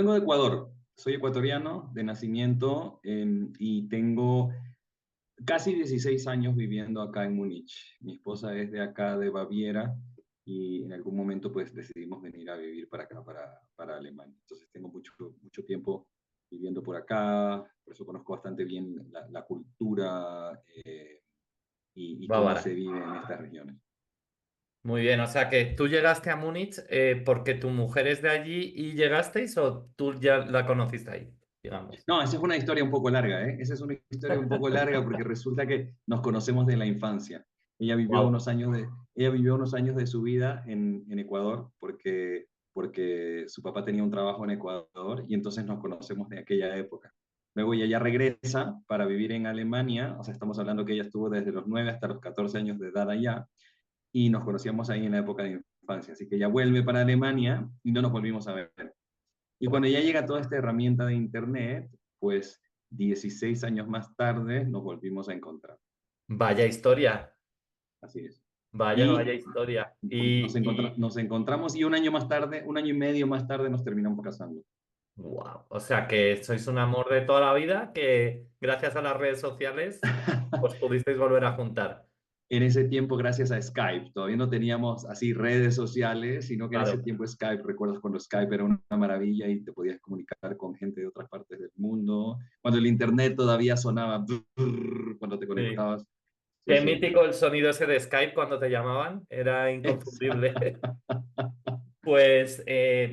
vengo de Ecuador. Soy ecuatoriano de nacimiento y tengo casi 16 años viviendo acá en Múnich. Mi esposa es de acá, de Baviera, y en algún momento pues decidimos venir a vivir para acá, para Alemania. Entonces tengo mucho tiempo viviendo por acá, por eso conozco bastante bien la cultura y cómo se Bávara. vive en estas regiones. Muy bien, o sea que tú llegaste a Múnich porque tu mujer es de allí y llegasteis o tú ya la conociste ahí, digamos. No, esa es una historia un poco larga, ¿eh? Esa es una historia un poco larga porque resulta que nos conocemos de la infancia. Ella vivió Wow. unos años ella vivió unos años de su vida en Ecuador porque su papá tenía un trabajo en Ecuador y entonces nos conocemos de aquella época. Luego ella ya regresa para vivir en Alemania, o sea, estamos hablando que ella estuvo desde los 9 hasta los 14 años de edad allá y nos conocíamos ahí en la época de infancia. Así que ella vuelve para Alemania y no nos volvimos a ver. Y cuando ya llega toda esta herramienta de Internet, pues 16 años más tarde nos volvimos a encontrar. Vaya historia, Así es. vaya Y historia. Y nos encontramos y un año más tarde, un año y medio más tarde nos terminamos casando. wow, o sea que sois un amor de toda la vida que gracias a las redes sociales os pudisteis volver a juntar. En ese tiempo, gracias a Skype, todavía no teníamos así redes sociales, sino que en ese Claro. tiempo Skype, recuerdas cuando Skype era una maravilla y te podías comunicar con gente de otras partes del mundo, cuando el Internet todavía sonaba cuando te Sí. conectabas. Sí, Qué sí. mítico el sonido ese de Skype cuando te llamaban, era Exacto. inconfundible. Pues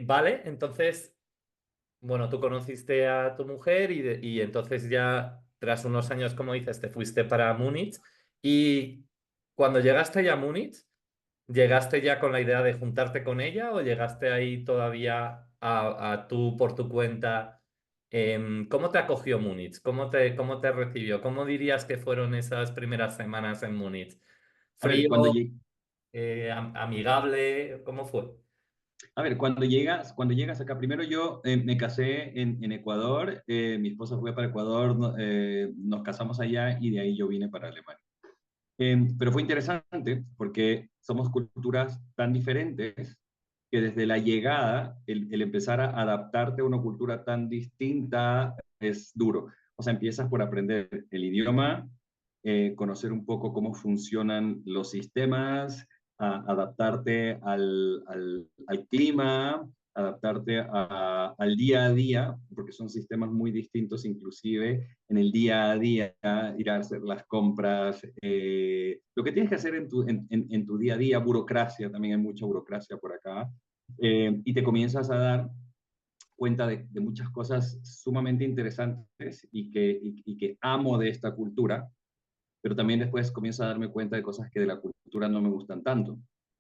vale, entonces, bueno, tú conociste a tu mujer y entonces ya tras unos años, como dices, te fuiste para Múnich y cuando llegaste ya a Múnich, ¿llegaste ya con la idea de juntarte con ella o llegaste ahí todavía a tú por tu cuenta? ¿Cómo te acogió Múnich? ¿Cómo te recibió? ¿Cómo dirías que fueron esas primeras semanas en Múnich? A ver, ¿Frío, amigable? ¿Cómo fue? cuando llegas acá, primero yo me casé en Ecuador, mi esposa fue para Ecuador, nos casamos allá y de ahí yo vine para Alemania. Pero fue interesante porque somos culturas tan diferentes que desde la llegada, el empezar a adaptarte a una cultura tan distinta es duro. O sea, empiezas por aprender el idioma, conocer un poco cómo funcionan los sistemas, adaptarte al clima, adaptarte al día a día, porque son sistemas muy distintos inclusive en el día a día, ir a hacer las compras, lo que tienes que hacer en tu día a día, burocracia, también hay mucha burocracia por acá, y te comienzas a dar cuenta de muchas cosas sumamente interesantes y que amo de esta cultura, pero también después comienzo a darme cuenta de cosas que de la cultura no me gustan tanto.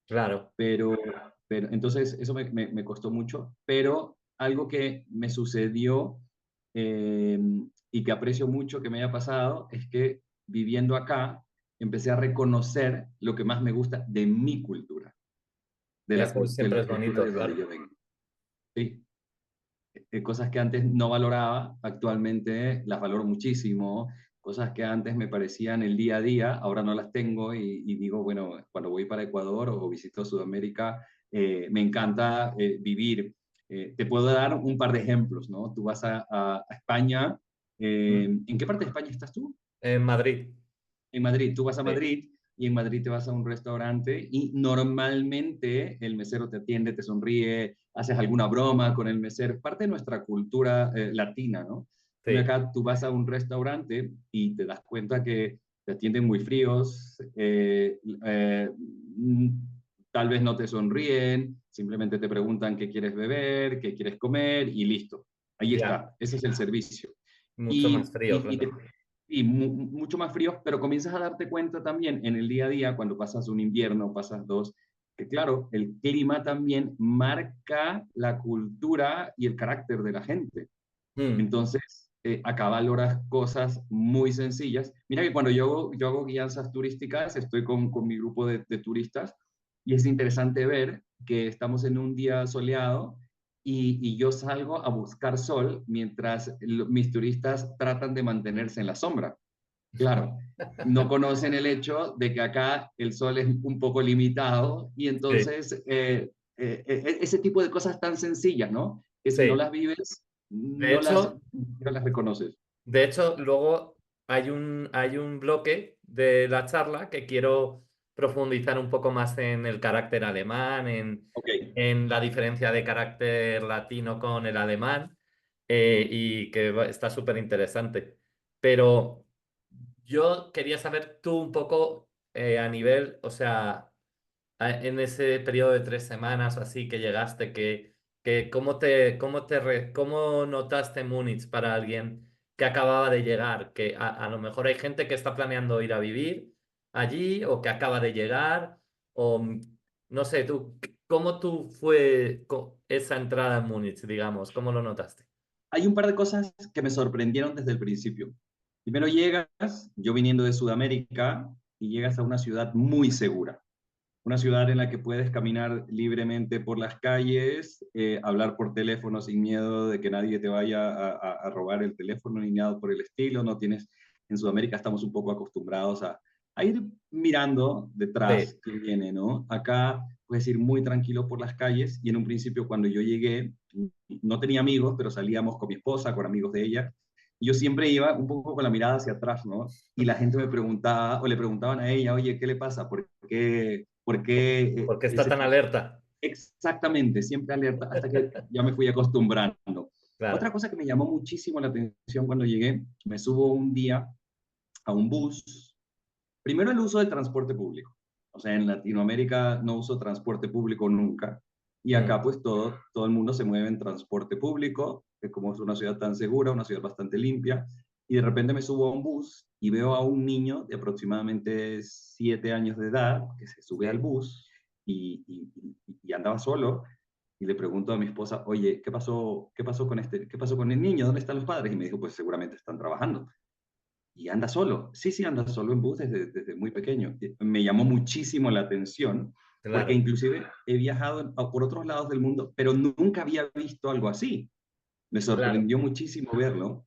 Claro, Pero, pero entonces eso me costó mucho, pero algo que me sucedió eh, y que aprecio mucho que me haya pasado es que viviendo acá empecé a reconocer lo que más me gusta de mi cultura, eso de siempre la es cultura bonito, de donde claro. yo vengo. Sí, cosas que antes no valoraba, actualmente las valoro muchísimo. Cosas que antes me parecían el día a día, ahora no las tengo y digo, bueno, cuando voy para Ecuador o visito Sudamérica, me encanta vivir. Te puedo dar un par de ejemplos, ¿no? Tú vas a España. ¿Mm? ¿En qué parte de España estás tú? En Madrid. En Madrid. Tú vas a Sí. Madrid y en Madrid te vas a un restaurante y normalmente el mesero te atiende, te sonríe, haces alguna broma con el mesero. Es parte de nuestra cultura latina, ¿no? Sí. Acá tú vas a un restaurante y te das cuenta que te atienden muy fríos, tal vez no te sonríen, simplemente te preguntan qué quieres beber, qué quieres comer y listo. Ahí Ya, está, ese es el servicio. mucho más Y, frío, y, y, claro. te, y mucho más fríos, pero comienzas a darte cuenta también en el día a día, cuando pasas un invierno, pasas dos, que claro, el clima también marca la cultura y el carácter de la gente. Mm. Entonces, acá valoras cosas muy sencillas. Mira que cuando yo hago guianzas turísticas, estoy con mi grupo de turistas y es interesante ver que estamos en un día soleado y yo salgo a buscar sol mientras mis turistas tratan de mantenerse en la sombra. Claro, no conocen el hecho de que acá el sol es un poco limitado y Sí, entonces ese tipo de cosas tan sencillas, ¿no? que si no Sí. las vives, De hecho, no las reconoces. luego hay un bloque de la charla que quiero profundizar un poco más en el carácter alemán, Ok, en la diferencia de carácter latino con el alemán, y que está súper interesante. Pero yo quería saber tú un poco a nivel, o sea, en ese periodo de 3 semanas o así que llegaste, ¿cómo notaste Múnich para alguien que acababa de llegar? Que a lo mejor hay gente que está planeando ir a vivir allí o que acaba de llegar, o no sé, ¿cómo tú fue esa entrada en Múnich, digamos? ¿Cómo lo notaste? hay un par de cosas que me sorprendieron desde el principio. Primero llegas, yo viniendo de Sudamérica, y llegas a una ciudad muy segura. Una ciudad en la que puedes caminar libremente por las calles, hablar por teléfono sin miedo de que nadie te vaya a robar el teléfono ni nada por el estilo. No tienes, en Sudamérica estamos un poco acostumbrados a ir mirando Sí, detrás que viene, ¿no? Acá puedes ir muy tranquilo por las calles y en un principio cuando yo llegué no tenía amigos, pero salíamos con mi esposa, con amigos de ella. Y yo siempre iba un poco con la mirada hacia atrás, ¿no? Y la gente me preguntaba, o le preguntaban a ella, oye, ¿qué le pasa? ¿Por qué ¿por qué está ese tan tipo? alerta? Exactamente, siempre alerta, hasta que ya me fui acostumbrando. Otra Claro. cosa que me llamó muchísimo la atención cuando llegué, me subo un día a un bus. Primero el uso del transporte público. O sea, en Latinoamérica no uso transporte público nunca. Y Mm. acá pues todo el mundo se mueve en transporte público, que como es una ciudad tan segura, una ciudad bastante limpia. Y de repente me subo a un bus y veo a un niño de aproximadamente 7 años de edad que se sube al Sí, bus y andaba solo. Y le pregunto a mi esposa, oye, qué pasó con el niño? ¿Dónde están los padres? Y me dijo, pues seguramente están trabajando. Y anda solo. Sí, sí, anda solo en bus desde muy pequeño. Me llamó muchísimo la atención porque claro. inclusive he viajado por otros lados del mundo, pero nunca había visto algo así. Me Claro. sorprendió muchísimo verlo.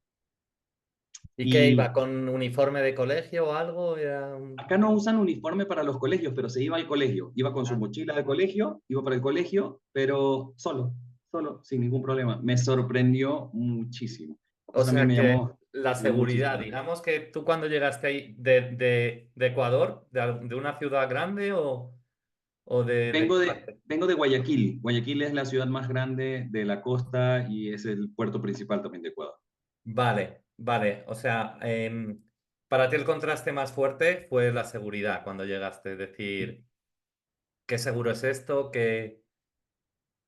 ¿Y qué Y iba? ¿Con uniforme de colegio o algo? acá no usan uniforme para los colegios, pero se iba al colegio. Iba con su Ah, mochila de colegio, iba para el colegio, pero solo, sin ningún problema. Me sorprendió muchísimo. o Eso también sea que la me llamó seguridad, muchísimo la digamos atención. que tú cuando llegaste ahí de Ecuador, de una ciudad grande o de qué parte? Vengo de Guayaquil. Guayaquil es la ciudad más grande de la costa y es el puerto principal también de Ecuador. Vale, vale. O sea, para ti el contraste más fuerte fue la seguridad cuando llegaste. Es decir, ¿qué seguro es esto? Que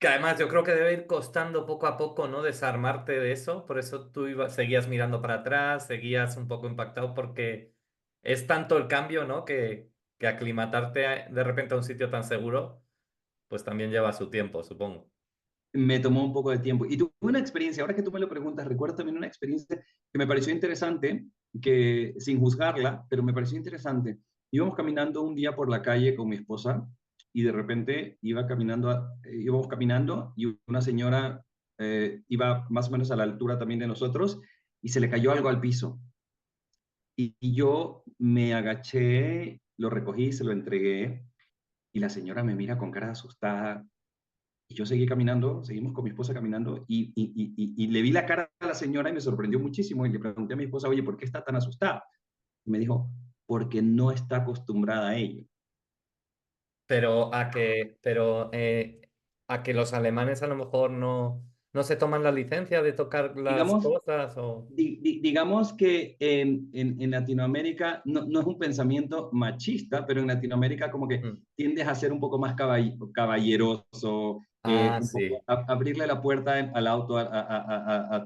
además yo creo que debe ir costando poco a poco, ¿no? Desarmarte de eso. Por eso tú seguías mirando para atrás, seguías un poco impactado porque es tanto el cambio, ¿no? Que aclimatarte de repente a un sitio tan seguro, pues también lleva su tiempo, supongo. Me tomó un poco de tiempo. Y tuve una experiencia, ahora que tú me lo preguntas, recuerdo también una experiencia que me pareció interesante, que sin juzgarla, pero me pareció interesante. Íbamos caminando un día por la calle con mi esposa y de repente íbamos caminando y una señora iba más o menos a la altura también de nosotros y se le cayó algo al piso. Y yo me agaché, lo recogí, se lo entregué y la señora me mira con cara asustada y yo seguí caminando, seguimos con mi esposa caminando y le vi la cara a la señora y me sorprendió muchísimo y le pregunté a mi esposa, oye, ¿por qué está tan asustada? Y me dijo, porque no está acostumbrada a ello. Pero a que los alemanes a lo mejor no se toman la licencia de tocar las Digamos, cosas o... digamos que en Latinoamérica no es un pensamiento machista, pero en Latinoamérica como que Mm. tiendes a ser un poco más caballeroso, Ah, un poco sí, abrirle la puerta al auto a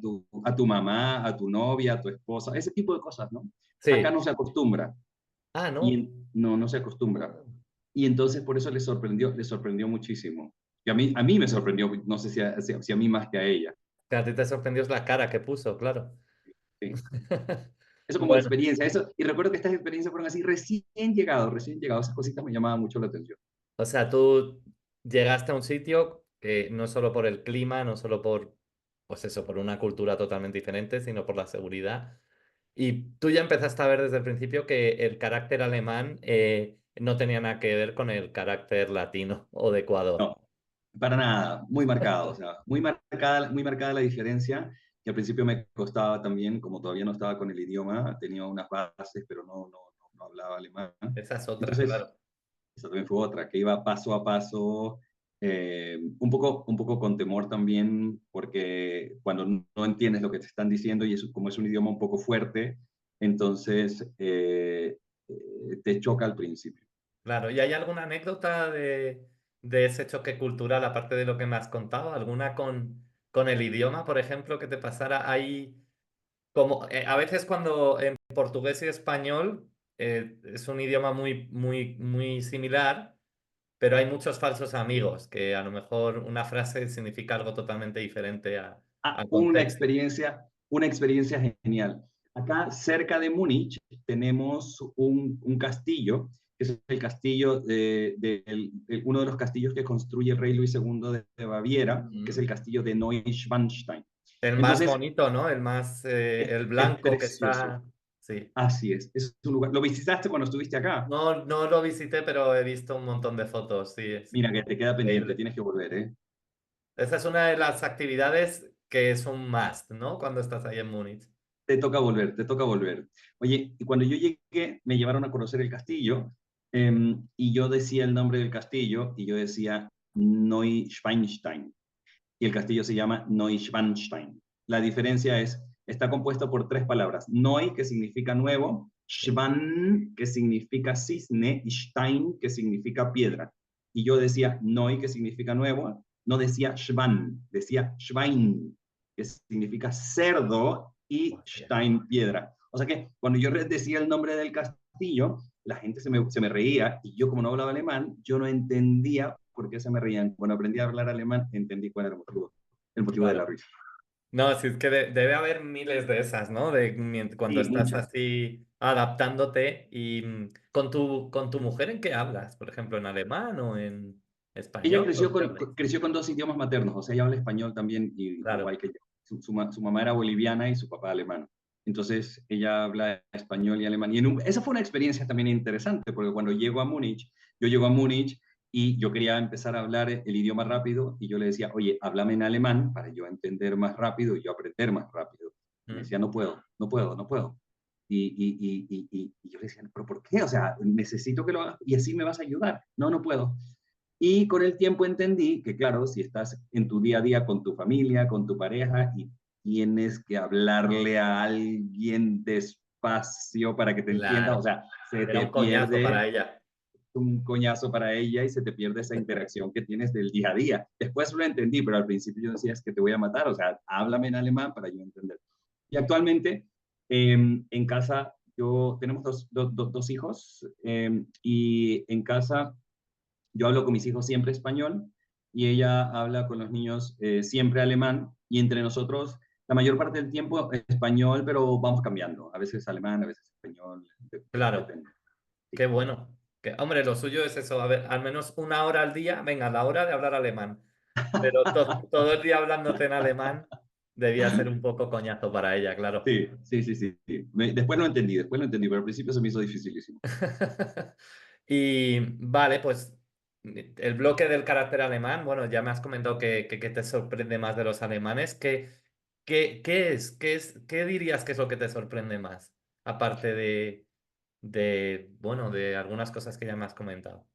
tu mamá, a tu novia, a tu esposa, ese tipo de cosas, ¿no? Acá sí. no se acostumbra Ah, no. no se acostumbra. Y entonces por eso le sorprendió muchísimo. Y a mí me sorprendió, no sé si a mí más que a ella. Que a ti te sorprendió es la cara que puso, claro. Sí. Eso como Bueno, experiencia, eso, y recuerdo que estas experiencias fueron así recién llegado, esas cositas me llamaban mucho la atención. o sea, tú llegaste a un sitio que no solo por el clima, no solo por, pues eso, por una cultura totalmente diferente, sino por la seguridad. Y tú ya empezaste a ver desde el principio que el carácter alemán no tenía nada que ver con el carácter latino o de Ecuador. No, Para nada, muy marcado, o sea, muy marcada la diferencia, que al principio me costaba también, como todavía no estaba con el idioma, tenía unas bases, pero no hablaba alemán. Esa es otra, Entonces, claro. esa también fue otra, que iba paso a paso, un poco con temor también, porque cuando no entiendes lo que te están diciendo y como es un idioma un poco fuerte, entonces te choca al principio. Claro, ¿y hay alguna anécdota de ese choque cultural, aparte de lo que me has contado? ¿Alguna con el idioma, por ejemplo, que te pasara? Hay como, a veces cuando en portugués y español es un idioma muy similar, pero hay muchos falsos amigos, que a lo mejor una frase significa algo totalmente diferente Ah, al contexto. una experiencia genial. Acá cerca de Múnich tenemos un castillo, que es el castillo uno de los castillos que construye el rey Luis II de Baviera, que es Ujú. el castillo de Neuschwanstein. El más Entonces, bonito, ¿no? El más, el es blanco que precioso. está... Sí. Así es un lugar. ¿Lo visitaste cuando estuviste acá? No, no lo visité, pero he visto un montón de fotos, sí, es Mira, que te queda pendiente, increíble. tienes que volver, ¿eh? Esa es una de las actividades que es un must, ¿no? Cuando estás ahí en Múnich. Te toca volver, te toca volver. Oye, y cuando yo llegué, me llevaron a conocer el castillo y yo decía el nombre del castillo y yo decía Neuschwanstein y el castillo se llama Neuschwanstein. La diferencia es, está compuesto por tres palabras. Neu, que significa nuevo, Sí. Schwan, que significa cisne, y Stein, que significa piedra. Y yo decía Neu, que significa nuevo, no decía Schwan, decía Schwein, que significa cerdo, y Hostia. Stein, piedra. O sea que cuando yo decía el nombre del castillo, la gente se me reía y yo como no hablaba alemán, yo no entendía por qué se me reían. Cuando aprendí a hablar alemán, entendí cuál era el motivo de la Claro. risa. No, sí, es que debe haber miles de esas, ¿no? De cuando Sí, estás muchas. así adaptándote y con tu mujer, ¿en qué hablas? Por ejemplo, ¿en alemán o en Ella español? ¿O en qué habláis? creció con dos idiomas maternos, o sea, ella habla español también, Claro. igual que yo. Su mamá era boliviana y su papá alemán. Entonces, ella habla español y alemán. Esa fue una experiencia también interesante, porque cuando yo llego a Múnich y yo quería empezar a hablar el idioma rápido y yo le decía, oye, háblame en alemán para yo entender más rápido y yo aprender más rápido. Y me Mm. decía, no puedo, no puedo, no puedo. Y yo le decía, pero ¿por qué? O sea, necesito que lo hagas y así me vas a ayudar. No, no puedo. Y con el tiempo entendí que, claro, si estás en tu día a día con tu familia, con tu pareja y tienes que hablarle a alguien despacio para que te entienda, o Claro. sea, se Era te un coñazo pierde para ella. un coñazo para ella y se te pierde esa interacción que tienes del día a día. Después lo entendí, pero al principio yo decía, es que te voy a matar, o sea, háblame en alemán para yo entender. Y actualmente en casa tenemos dos hijos y en casa yo hablo con mis hijos siempre español y ella habla con los niños siempre alemán y entre nosotros la mayor parte del tiempo español, pero vamos cambiando. A veces alemán, a veces español, Claro. depende. Qué Sí. bueno. Hombre, lo suyo es eso, a ver, al menos una hora al día, venga, la hora de hablar alemán. Pero todo el día hablándote en alemán debía ser un poco coñazo para ella, claro. Sí. Después lo entendí, pero al principio se me hizo dificilísimo. Y vale, pues el bloque del carácter alemán, bueno, ya me has comentado que te sorprende más de los alemanes. ¿Qué es? ¿Qué dirías que es lo que te sorprende más? Aparte bueno, de algunas cosas que ya me has comentado.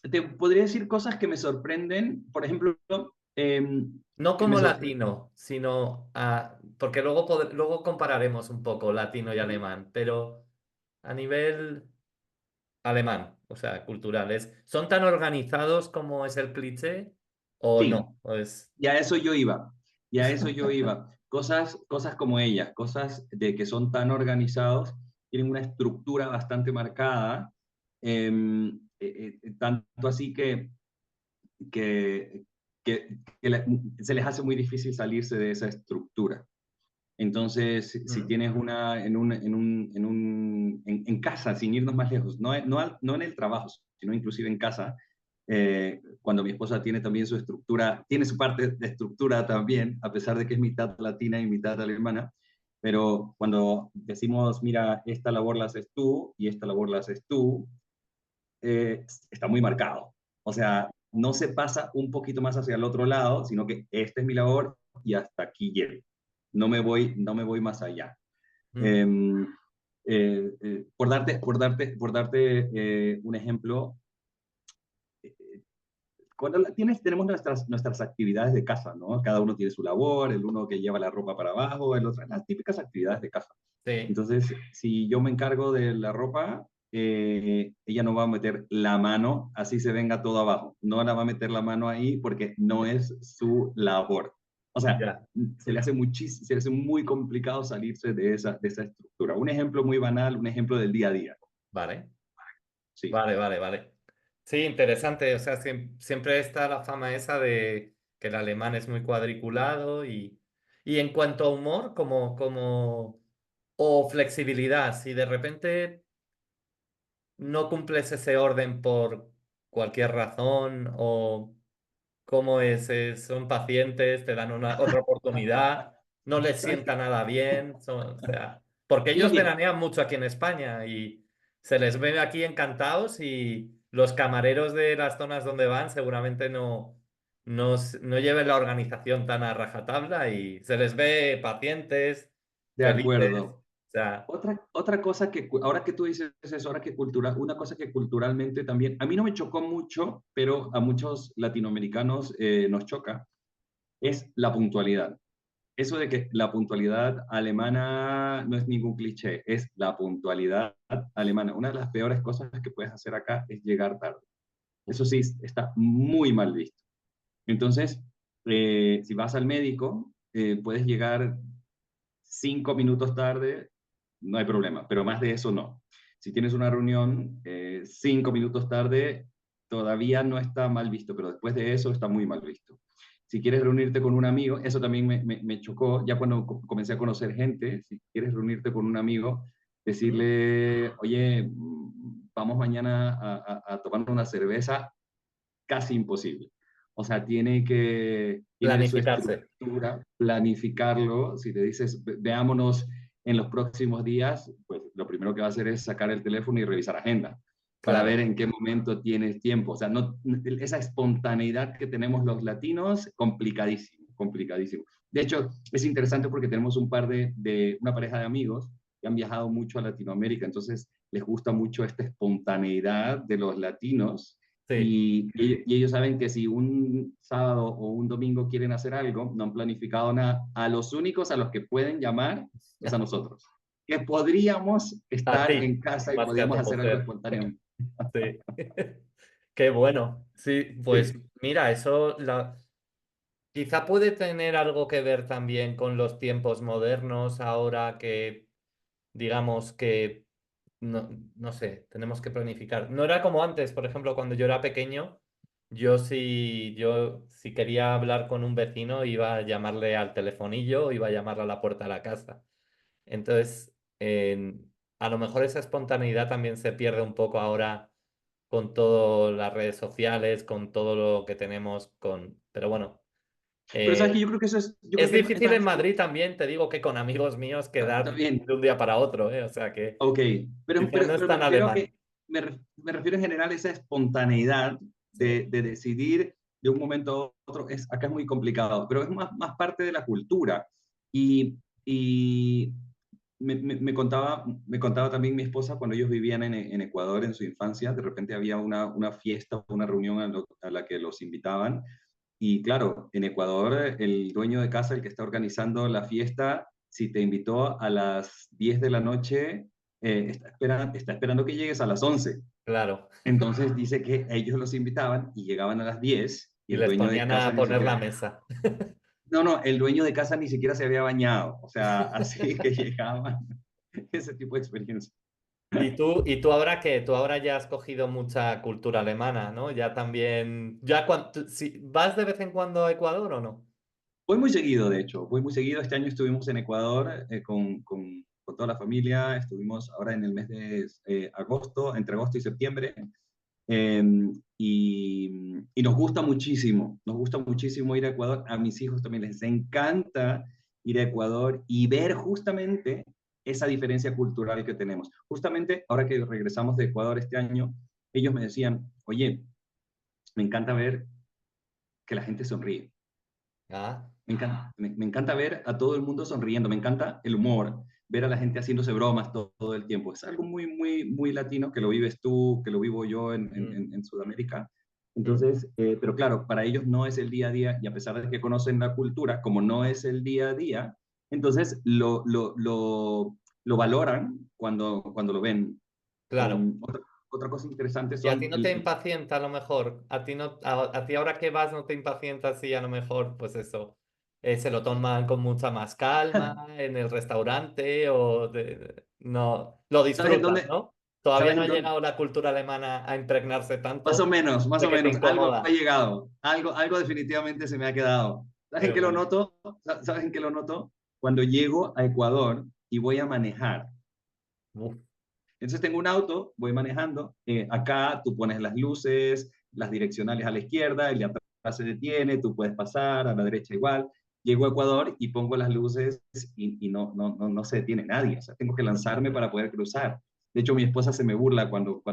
Te podría decir cosas que me sorprenden, por ejemplo, No que me como sorprende. latino, sino porque luego compararemos un poco latino y alemán, pero a nivel alemán, o sea, culturales, ¿son tan organizados como es el cliché o Sí, no? Pues, y a eso yo iba, y a eso yo iba. Cosas como ellas, cosas de que son tan organizados, tienen una estructura bastante marcada, tanto así que, se les hace muy difícil salirse de esa estructura. Entonces, si mm, tienes una en casa, sin irnos más lejos, no en el trabajo, sino inclusive en casa, cuando mi esposa tiene también su estructura, tiene su parte de estructura también, a pesar de que es mitad latina y mitad alemana, pero cuando decimos, mira, esta labor la haces tú y esta labor la haces tú, está muy marcado. O sea, no se pasa un poquito más hacia el otro lado, sino que esta es mi labor y hasta aquí llego. No me voy más allá. Mm. Eh, por darte un ejemplo, tenemos nuestras actividades de casa, ¿no? Cada uno tiene su labor, el uno que lleva la ropa para abajo, el otro, las típicas actividades de casa. Sí, Entonces, si yo me encargo de la ropa, ella no va a meter la mano, así se venga todo abajo. No la va a meter la mano ahí porque no es su labor. O sea, ya, se le hace muy complicado salirse de esa estructura. Un ejemplo muy banal, un ejemplo del día a día. vale, Sí, vale, vale, vale. Sí, interesante. O sea, siempre está la fama esa de que el alemán es muy cuadriculado y en cuanto a humor, o flexibilidad, si de repente no cumples ese orden por cualquier razón o cómo es, son pacientes, te dan otra oportunidad, no les está sienta bien. nada bien, o sea, porque ellos Sí, veranean mucho aquí en España y se les ve aquí encantados y los camareros de las zonas donde van seguramente no lleven la organización tan a rajatabla y se les ve pacientes, de felices, acuerdo. o sea, Otra cosa ahora que tú dices eso, una cosa que culturalmente también, a mí no me chocó mucho, pero a muchos latinoamericanos nos choca, es la puntualidad. Eso de que la puntualidad alemana no es ningún cliché, es la puntualidad alemana. Una de las peores cosas que puedes hacer acá es llegar tarde. Eso sí, está muy mal visto. Entonces, si vas al médico, puedes llegar 5 minutos tarde, no hay problema, pero más de eso no. Si tienes una reunión 5 minutos tarde, todavía no está mal visto, pero después de eso está muy mal visto. Si quieres reunirte con un amigo, eso también me chocó, ya cuando comencé a conocer gente, si quieres reunirte con un amigo, ¿mm? decirle, oye, vamos mañana a tomar una cerveza, casi imposible. O sea, tiene su Planificarse. estructura, planificarlo. Si te dices, veámonos en los próximos días, pues lo primero que va a hacer es sacar el teléfono y revisar agenda para ver Claro. en qué momento tienes tiempo. O sea, no, esa espontaneidad que tenemos los latinos, complicadísimo, complicadísimo. De hecho, es interesante porque tenemos una pareja de amigos que han viajado mucho a Latinoamérica, entonces les gusta mucho esta espontaneidad de los latinos Sí. y ellos saben que si un sábado o un domingo quieren hacer algo, no han planificado nada. A los únicos a los que pueden llamar es a nosotros, que podríamos A estar ti, en casa y más que a podríamos tu hacer algo mujer. espontáneo. Sí. Qué bueno. Sí, pues Sí. mira, quizá puede tener algo que ver también con los tiempos modernos ahora que, digamos que, no sé, tenemos que planificar. No era como antes, por ejemplo, cuando yo era pequeño, yo si quería hablar con un vecino iba a llamarle al telefonillo, iba a llamarle a la puerta de la casa. Entonces, a lo mejor esa espontaneidad también se pierde un poco ahora con todas las redes sociales, con todo lo que tenemos Pero bueno, Pero sabes eh, que yo creo que yo creo es que difícil en Madrid también, te digo que con amigos míos está quedar bien. de un día para otro, ¿eh? O sea que Ok, pero, quizás pero, no es pero me tan refiero a alemán. que me refiero en general a esa espontaneidad Sí, de decidir de un momento a otro. Acá es muy complicado, pero es más parte de la cultura. Y me contaba también mi esposa cuando ellos vivían en Ecuador en su infancia, de repente había una fiesta, una reunión a la que los invitaban. Y claro, en Ecuador, el dueño de casa, el que está organizando la fiesta, si te invitó a las 10 de la noche, está esperando que llegues a las 11. claro. Entonces dice que ellos los invitaban y llegaban a las 10 y Y el les dueño de ponían casa a ni poner siquiera... la mesa. No, no, el dueño de casa ni siquiera se había bañado. O sea, así que llegaban ese tipo de experiencia. Y tú ahora que tú ahora ya has cogido mucha cultura alemana, ¿no? Ya también, ya si, ¿vas de vez en cuando a Ecuador o no? Voy muy seguido, de hecho, voy muy seguido. Este año estuvimos en Ecuador con toda la familia, estuvimos ahora en el mes de agosto, entre agosto y septiembre, eh, y nos gusta muchísimo ir a Ecuador. A mis hijos también les encanta ir a Ecuador y ver justamente esa diferencia cultural que tenemos. Justamente ahora que regresamos de Ecuador este año, ellos me decían, oye, me encanta ver que la gente sonríe. Ah, Me encanta ver a todo el mundo sonriendo, me encanta el humor, ver a la gente haciéndose bromas todo el tiempo. Es algo muy, muy, muy latino que lo vives tú, que lo vivo yo mm, en Sudamérica. mm. Entonces, pero claro, para ellos no es el día a día y a pesar de que conocen la cultura, como no es el día a día, entonces lo valoran cuando lo ven. Claro. Otra cosa interesante Y a ti son no te impacienta a lo mejor, a ti no, a ti ahora que vas no te impacienta si a lo mejor, pues eso, se lo toman con mucha más calma en el restaurante o no, lo ¿sabes en disfrutas, dónde? ¿no? Todavía ¿Sabes no en ha dónde? llegado la cultura alemana a impregnarse tanto Más de o que te menos, algo ha incomoda. llegado, algo definitivamente se me ha quedado. ¿Sabes Qué en qué lo bueno. noto? ¿Sabes en qué lo noto? Cuando llego a Ecuador y voy a manejar. Uf, Entonces tengo un auto, voy manejando, acá tú pones las luces, las direccionales a la izquierda, el de atrás se detiene, tú puedes pasar, a la derecha igual. Llego a Ecuador y pongo las luces y no se detiene nadie, o sea, tengo que lanzarme para poder cruzar. De hecho, mi esposa se me burla cuando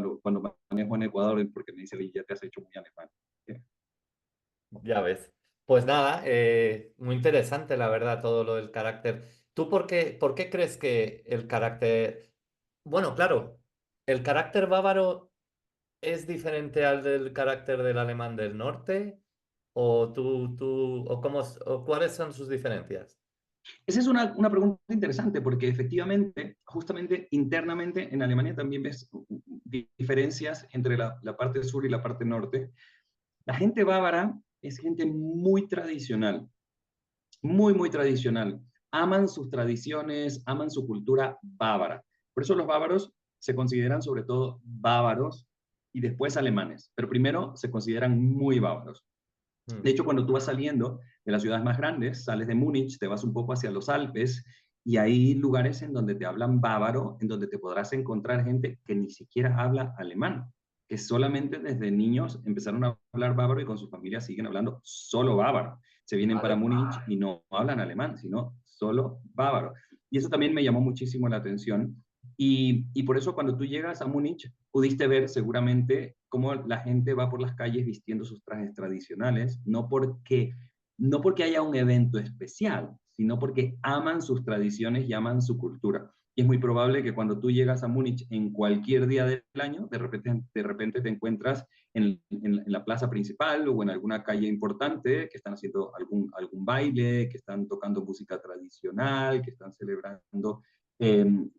manejo en Ecuador porque me dice, "Oye, ya te has hecho muy alemán". ya ves. Pues nada, muy interesante la verdad todo lo del carácter. ¿Tú por qué crees que el carácter... Bueno, claro, el carácter bávaro es diferente al del carácter del alemán del norte? ¿O o o cuáles son sus diferencias? Esa es una pregunta interesante porque efectivamente, justamente internamente en Alemania también ves diferencias entre la parte sur y la parte norte. La gente bávara es gente muy tradicional, muy, muy tradicional. Aman sus tradiciones, aman su cultura bávara. Por eso los bávaros se consideran sobre todo bávaros y después alemanes, pero primero se consideran muy bávaros. De Mm, hecho, cuando tú vas saliendo de las ciudades más grandes, sales de Múnich, te vas un poco hacia los Alpes y hay lugares en donde te hablan bávaro, en donde te podrás encontrar gente que ni siquiera habla alemán, que solamente desde niños empezaron a hablar bávaro y con su familia siguen hablando solo bávaro. Se vienen para vale. Múnich y no hablan alemán, sino solo bávaro. Y eso también me llamó muchísimo la atención. Y por eso cuando tú llegas a Múnich, pudiste ver seguramente cómo la gente va por las calles vistiendo sus trajes tradicionales, no porque haya un evento especial, sino porque aman sus tradiciones y aman su cultura. Y es muy probable que cuando tú llegas a Múnich en cualquier día del año, de repente te encuentras en la plaza principal o en alguna calle importante que están haciendo algún baile, que están tocando música tradicional, que están celebrando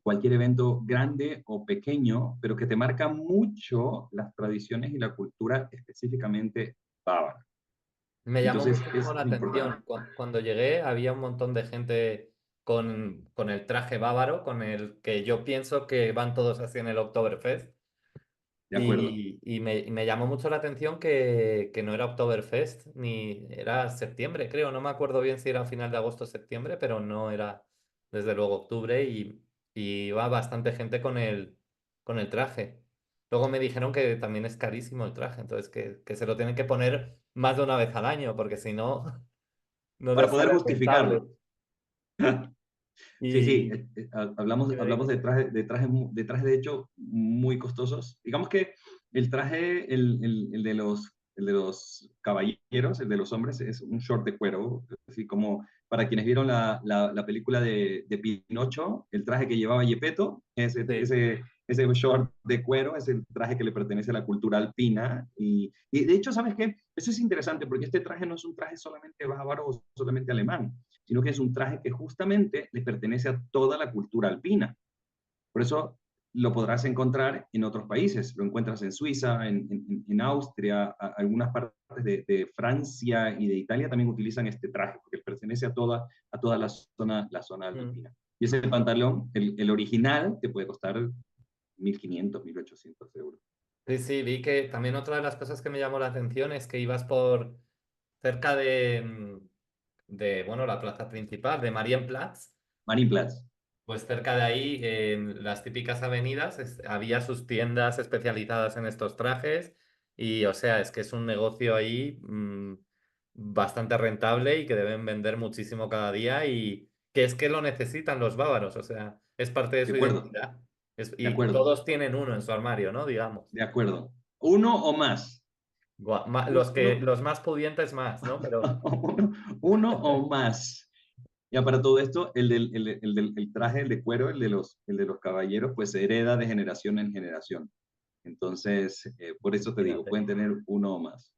cualquier evento grande o pequeño, pero que te marca mucho las tradiciones y la cultura específicamente bávara. Me llamó Entonces muchísimo es la importante. atención. Cuando llegué había un montón de gente con el traje bávaro, con el que yo pienso que van todos así en el Oktoberfest. De acuerdo. Y me llamó mucho la atención que no era Oktoberfest, ni era septiembre, creo. No me acuerdo bien si era a final de agosto o septiembre, pero no era desde luego octubre y iba bastante gente con el traje. Luego me dijeron que también es carísimo el traje, entonces que se lo tienen que poner más de una vez al año, porque si no, no Para les poder sale rentable. justificarlo. Sí, sí, Y dime, hablamos dime. de trajes de hecho muy costosos. Digamos que el traje, el de los caballeros, el de los hombres, es un short de cuero, así como para quienes vieron la película de Pinocho, el traje que llevaba Gepetto, Sí. ese short de cuero es el traje que le pertenece a la cultura alpina. Y de hecho, ¿sabes qué? Eso es interesante porque este traje no es un traje solamente bávaro o solamente alemán, sino que es un traje que justamente le pertenece a toda la cultura alpina. Por eso lo podrás encontrar en otros países. Lo encuentras en Suiza, en Austria, algunas partes de Francia y de Italia también utilizan este traje, porque pertenece a toda la zona Mm. alpina. Y ese pantalón, el original, te puede costar 1.500, 1.800 euros. Sí, sí, vi que también otra de las cosas que me llamó la atención es que ibas por cerca bueno, la plaza principal de Marienplatz, Marienplatz, pues cerca de ahí, en las típicas avenidas, había sus tiendas especializadas en estos trajes y, o sea, es que es un negocio ahí bastante rentable y que deben vender muchísimo cada día y que es que lo necesitan los bávaros, o sea, es parte de de su acuerdo, identidad. de Y acuerdo, todos tienen uno en su armario, ¿no? Digamos. de acuerdo. Uno o más. Uno, Los más pudientes más, ¿no? Pero uno o más. Ya para todo esto, el traje, el de cuero, el de los caballeros, pues se hereda de generación en generación. Entonces, por eso te digo, fíjate. pueden tener uno o más.